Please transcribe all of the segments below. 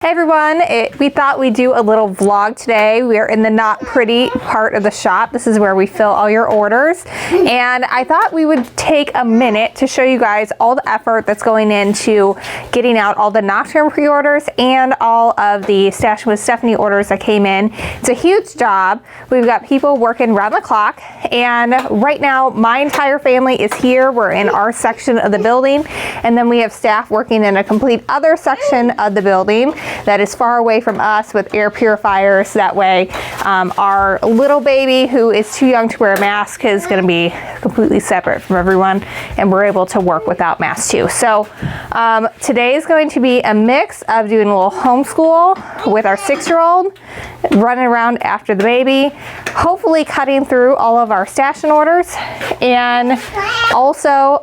Hey everyone, we thought we'd do a little vlog today. We are in the not pretty part of the shop. This is where we fill all your orders. And I thought we would take a minute to show you guys all the effort that's going into getting out all the Nocturne pre-orders and all of the Stash with Stephanie orders that came in. It's a huge job. We've got people working round the clock. And right now, my entire family is here. We're in our section of the building. And then we have staff working in a complete other section of the building that is far away from us with air purifiers. That way our little baby who is too young to wear a mask is going to be completely separate from everyone, and we're able to work without masks too. So today is going to be a mix of doing a little homeschool with our 6-year-old, running around after the baby, hopefully cutting through all of our station orders, and also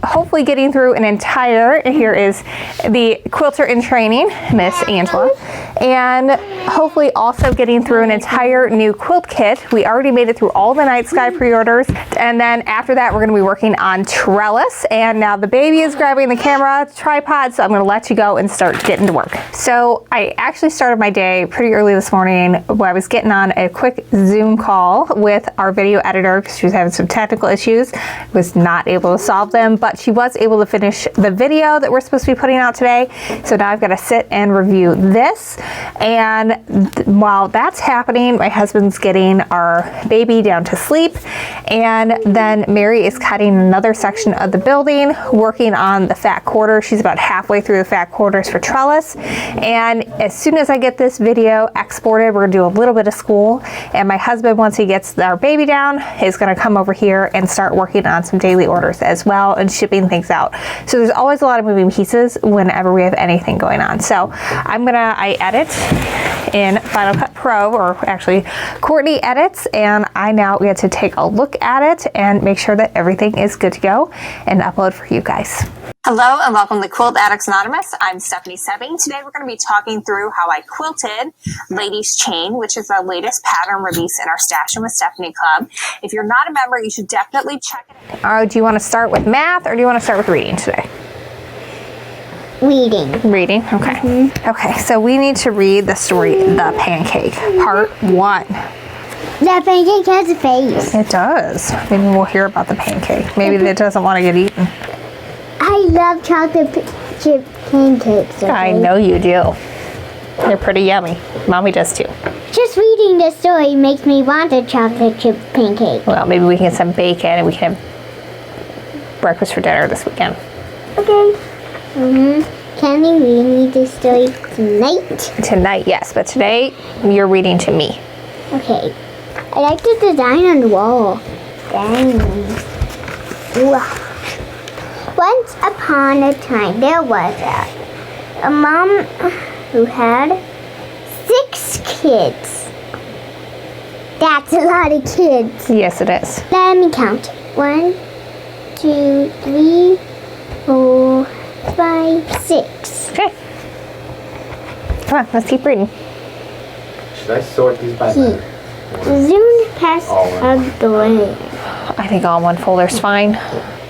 hopefully getting through an entire, here is the quilter in training, Miss Angela, and hopefully also getting through an entire new quilt kit. We already made it through all the Night Sky pre-orders, and then after that we're going to be working on trellis. And now the baby is grabbing the camera tripod, so I'm going to let you go and start getting to work. So I actually started my day pretty early this morning where I was getting on a quick Zoom call with our video editor because she was having some technical issues. Was not able to solve them, but she was able to finish the video that we're supposed to be putting out today. So now I've got to sit and review this, and while that's happening, my husband's getting our baby down to sleep, and then Mary is cutting another section of the building, working on the fat quarter. She's about halfway through the fat quarters for trellis, and as soon as I get this video exported, we're gonna do a little bit of school, and my husband, once he gets our baby down, is gonna come over here and start working on some daily orders as well and shipping things out. So there's always a lot of moving pieces whenever we have anything going on. So I edit in Final Cut Pro, or actually Courtney edits, and I now get to take a look at it and make sure that everything is good to go and upload for you guys. Hello and welcome to Quilt Addicts Anonymous. I'm Stephanie Soebbing. Today we're going to be talking through how I quilted Ladies Chain, which is the latest pattern release in our Stash with Stephanie Club. If you're not a member, you should definitely check it out. Do you want to start with math or do you want to start with reading today? Reading. Reading, okay. Mm-hmm. Okay, so we need to read the story, The Pancake, part 1. The pancake has a face. It does. Maybe we'll hear about the pancake. Maybe it doesn't want to get eaten. I love chocolate chip pancakes. Okay? I know you do. They're pretty yummy. Mommy does too. Just reading the story makes me want a chocolate chip pancake. Well, maybe we can get some bacon and we can have breakfast for dinner this weekend. Okay. Can you read me the story tonight? Tonight, yes, but today you're reading to me. Okay. I like the design on the wall. Dang. Wow. Once upon a time, there was a mom who had 6 kids. That's a lot of kids. Yes, it is. Let me count. 1, 2, 3, 4, 5, 6. Okay. Come on, let's keep reading. Should I sort these by He zoomed past a door. I think all in one folder is fine.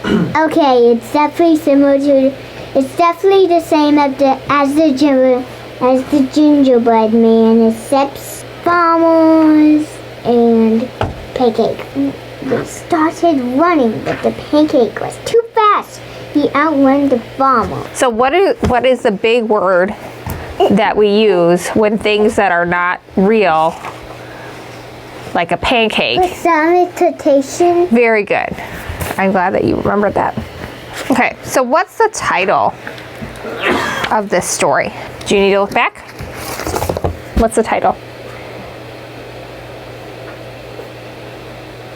Okay, it's definitely similar to. It's definitely the same as the gingerbread man, except farmers and pancake. They started running, but the pancake was too fast. He outran the farmer. So what is the big word that we use when things that are not real, like a pancake? Personification. Very good. I'm glad that you remembered that. Okay, so what's the title of this story? Do you need to look back? What's the title?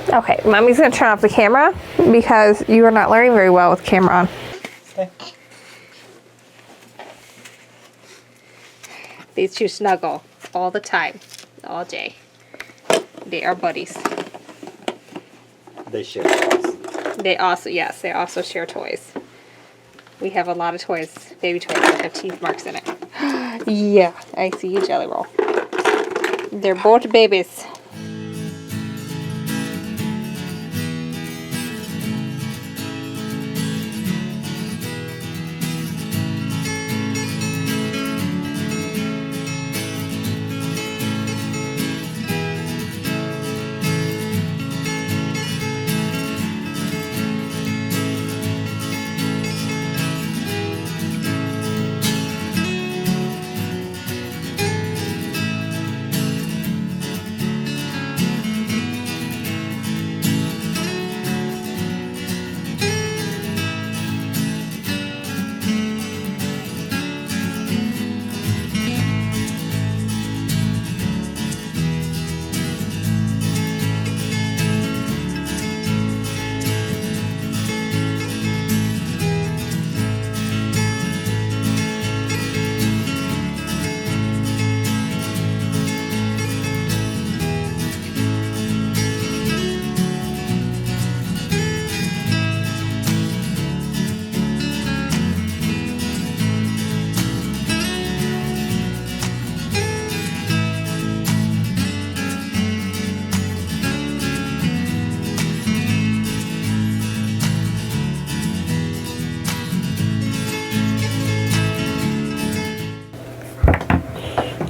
Okay, Mommy's gonna turn off the camera because you are not learning very well with camera on. Okay. These two snuggle all the time, all day. They are buddies. They share toys. They also share toys. We have a lot of toys, baby toys that have teeth marks in it. Yeah, I see you, Jelly Roll. They're both babies.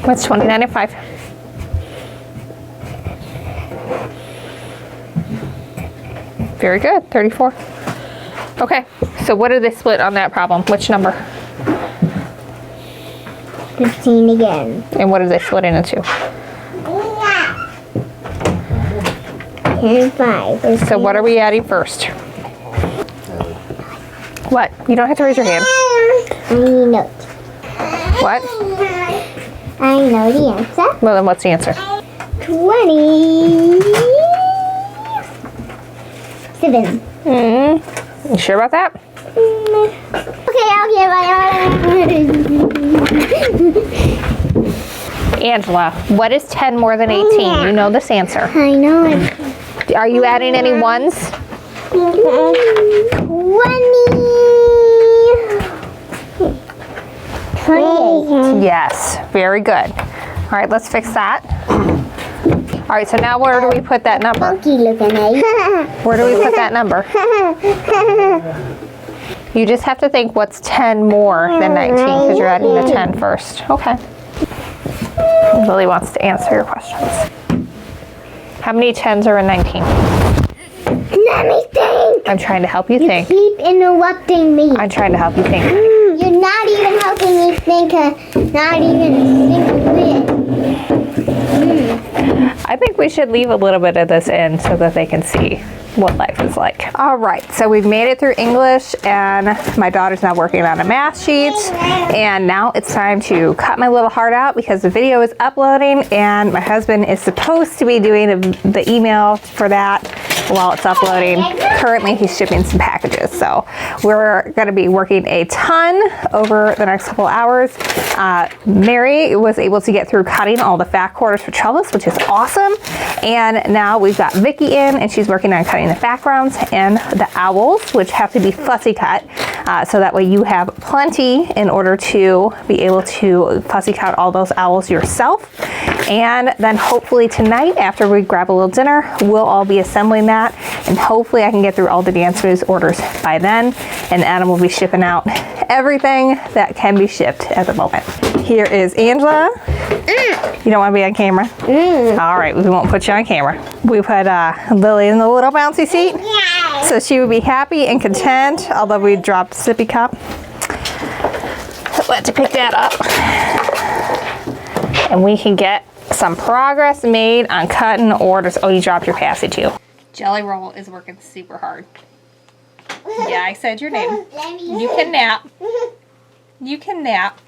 What's 29 and 5? Very good, 34. Okay, so what did they split on that problem? Which number? 15 again. And what did they split it into? 10 and 5. So what are we adding first? What? You don't have to raise your hand. I know. What? I know the answer. Well, then what's the answer? 27. You sure about that? Okay, Angela, what is 10 more than 18? You know this answer. I know it. Are you adding any ones? 20. 28. Yes, very good. All right, let's fix that. All right, so now where do we put that number? Funky looking, eh? Where do we put that number? You just have to think what's 10 more than 19 because you're adding the 10 first. Okay. Lily wants to answer your questions. How many 10s are in 19? Let me think. I'm trying to help you You think. keep interrupting me. I'm trying to help you think. You're not even helping me think. Not even a single bit. I think we should leave a little bit of this in so that they can see what life is like. All right, so we've made it through English and my daughter's now working on a math sheet, and now it's time to cut my little heart out because the video is uploading and my husband is supposed to be doing the email for that while it's uploading. Currently he's shipping some packages, so we're gonna be working a ton over the next couple hours. Mary was able to get through cutting all the fat quarters for trellis, which is awesome. And now we've got Vicky in and she's working on cutting the backgrounds and the owls, which have to be fussy cut. So that way you have plenty in order to be able to fussy cut all those owls yourself. And then hopefully tonight, after we grab a little dinner, we'll all be assembling that. And hopefully I can get through all the Dance Moves orders by then. And Adam will be shipping out everything that can be shipped at the moment. Here is Angela. You don't want to be on camera? All right, we won't put you on camera. We put Lily in the little bouncy seat. So she would be happy and content, although we dropped the sippy cup. Let's pick that up. And we can get some progress made on cutting orders. Oh, you dropped your passy too. Jelly Roll is working super hard. Yeah, I said your name. You can nap. You can nap.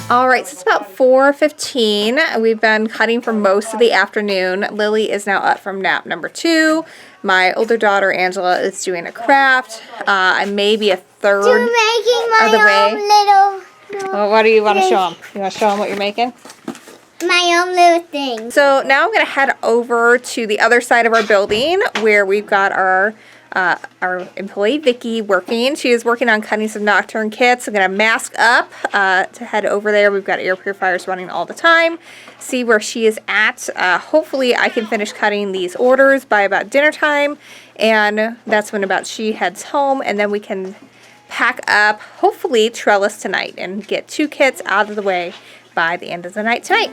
All right, so it's about 4:15. We've been cutting for most of the afternoon. Lily is now up from nap number 2. My older daughter, Angela, is doing a craft. I'm maybe a third You're making my of the way. own little, Well, what do you want to show them? You want to show them what you're making? my own little thing. So now I'm going to head over to the other side of our building where we've got our employee Vicky working. She is working on cutting some Nocturne kits. I'm going to mask up to head over there. We've got air purifiers running all the time. See where she is at. Hopefully I can finish cutting these orders by about dinner time, and that's when about she heads home, and then we can pack up, hopefully trellis tonight, and get 2 kits out of the way by the end of the night tonight.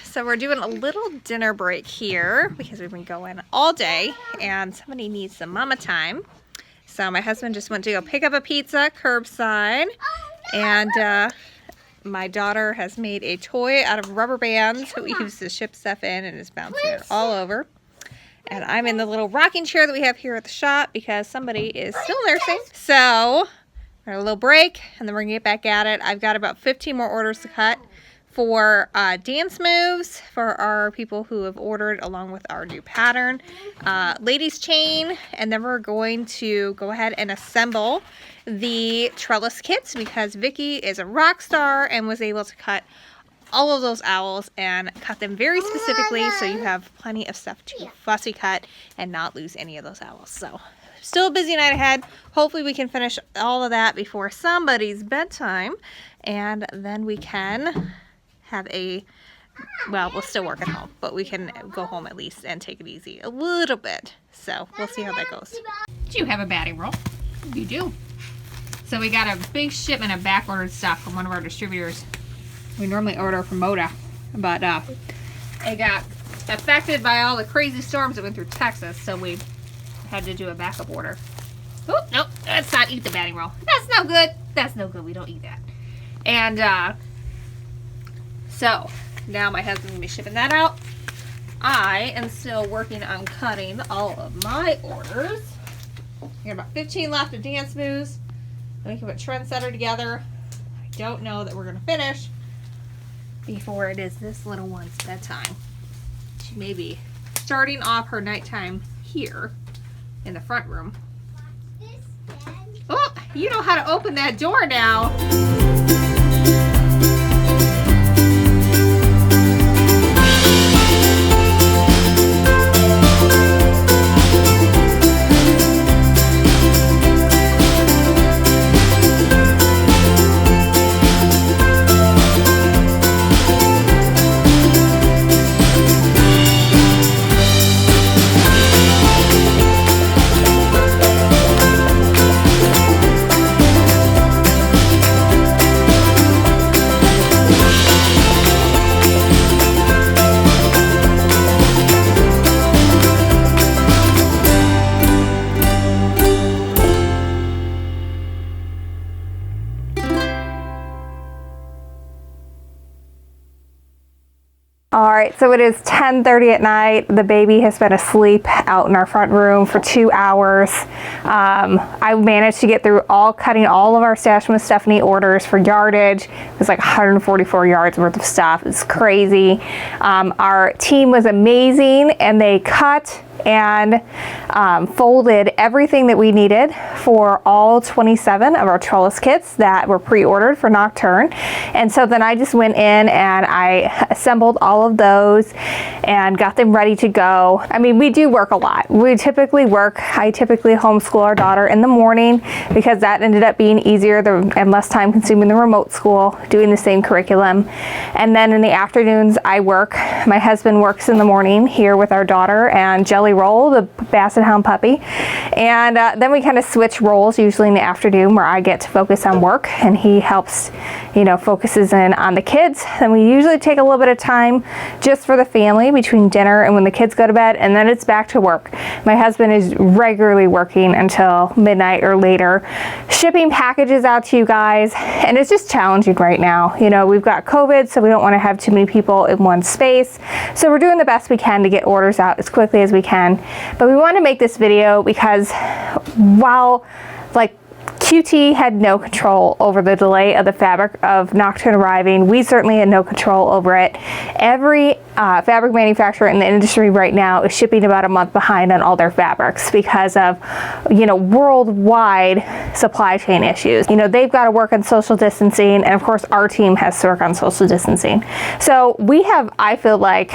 So we're doing a little dinner break here because we've been going all day and somebody needs some mama time. So my husband just went to go pick up a pizza curbside, and my daughter has made a toy out of rubber bands that we use to ship stuff in and is bouncing it all over. And I'm in the little rocking chair that we have here at the shop because somebody is still nursing. So we're at a little break and then we're gonna get back at it. I've got about 15 more orders to cut for dance moves for our people who have ordered, along with our new pattern, ladies chain, and then we're going to go ahead and assemble the trellis kits because Vicky is a rock star and was able to cut all of those owls and cut them very specifically so you have plenty of stuff to fussy cut and not lose any of those owls. So still a busy night ahead. Hopefully we can finish all of that before somebody's bedtime, and then we can have a, well, we'll still work at home, but we can go home at least and take it easy a little bit. So we'll see how that goes. Do you have a batting roll? You do. So we got a big shipment of back ordered stuff from one of our distributors. We normally order from Moda, but it got affected by all the crazy storms that went through Texas, so we had to do a backup order. Oh, nope, let's not eat the batting roll. That's no good. That's no good. We don't eat that. And so now my husband's gonna be shipping that out. I am still working on cutting all of my orders. We got about 15 left of dance moves. Then we can put Trendsetter together. I don't know that we're gonna finish before it is this little one's bedtime. She may be starting off her nighttime here in the front room. Oh, you know how to open that door now. right, so it is 10:30 at night. The baby has been asleep out in our front room for 2 hours. I managed to get through cutting all of our Stash with Stephanie orders for yardage. It was like 144 yards worth of stuff. It's crazy. Our team was amazing, and they cut and folded everything that we needed for all 27 of our trellis kits that were pre-ordered for Nocturne. And so then I just went in and I assembled all of those and got them ready to go. I mean, we do work a lot. I typically homeschool our daughter in the morning because that ended up being easier and less time consuming than remote school, doing the same curriculum. And then in the afternoons I work. My husband works in the morning here with our daughter and Jelly Roll, the Basset Hound puppy. And then we kind of switch roles usually in the afternoon where I get to focus on work and he helps, focuses in on the kids. And we usually take a little bit of time just for the family between dinner and when the kids go to bed, and then it's back to work. My husband is regularly working until midnight or later, shipping packages out to you guys, and it's just challenging right now. We've got COVID, so we don't want to have too many people in one space. So we're doing the best we can to get orders out as quickly as we can. But we want to make this video because while QT had no control over the delay of the fabric of Nocturne arriving, we certainly had no control over it. Every fabric manufacturer in the industry right now is shipping about a month behind on all their fabrics because of, worldwide supply chain issues. They've got to work on social distancing, and of course our team has to work on social distancing. So we have, I feel like,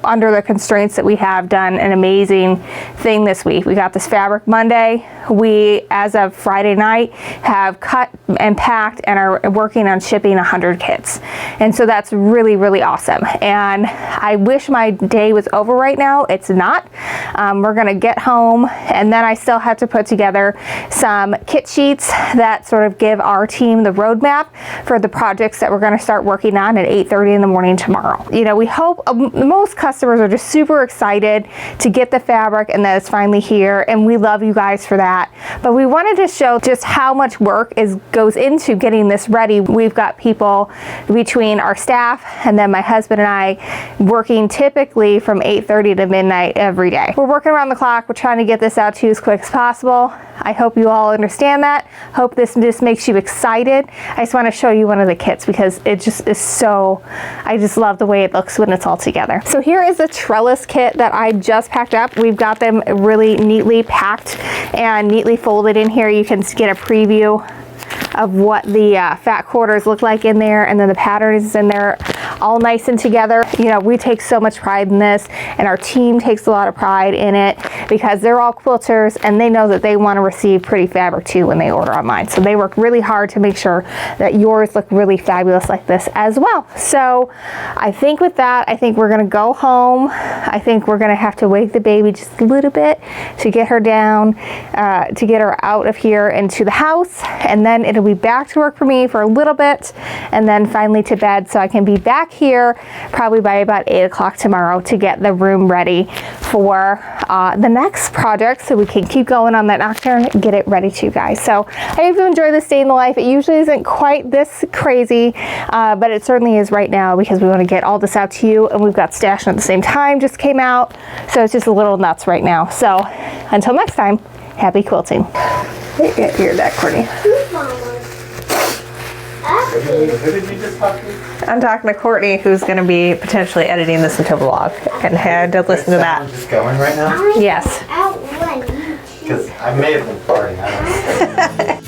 under the constraints that we have, done an amazing thing this week. We got this fabric Monday. We, as of Friday night, have cut and packed and are working on shipping 100 kits. And so that's really, really awesome. And I wish my day was over right now. It's not. We're gonna get home, and then I still have to put together some kit sheets that sort of give our team the roadmap for the projects that we're gonna start working on at 8:30 in the morning tomorrow. We hope, most customers are just super excited to get the fabric and that it's finally here, and we love you guys for that. But we wanted to show just how much work goes into getting this ready. We've got people between our staff and then my husband and I working typically from 8:30 to midnight every day. We're working around the clock. We're trying to get this out to you as quick as possible. I hope you all understand that. Hope this just makes you excited. I just want to show you one of the kits because it just is so, I just love the way it looks when it's all together. So here is the trellis kit that I just packed up. We've got them really neatly packed and neatly folded in here. You can get a preview of what the fat quarters look like in there, and then the pattern is in there all nice and together. We take so much pride in this, and our team takes a lot of pride in it because they're all quilters and they know that they want to receive pretty fabric too when they order online. So they work really hard to make sure that yours look really fabulous like this as well. So I think with that, I think we're gonna go home. I think we're gonna have to wake the baby just a little bit to get her down, to get her out of here into the house, and then it'll be back to work for me for a little bit, and then finally to bed, so I can be back here probably by about 8 o'clock tomorrow to get the room ready for the next project, so we can keep going on that Nocturne and get it ready to you guys. So I hope you enjoy this day in the life. It usually isn't quite this crazy, but it certainly is right now because we want to get all this out to you, and we've got Stash at the same time just came out, so it's just a little nuts right now. So until next time, happy quilting. Get your neck, Courtney. Who did you just talk to? I'm talking to Courtney, who's going to be potentially editing this into a vlog, and had to listen to that. Just going right now? Yes. Because I may have been farting. I don't know.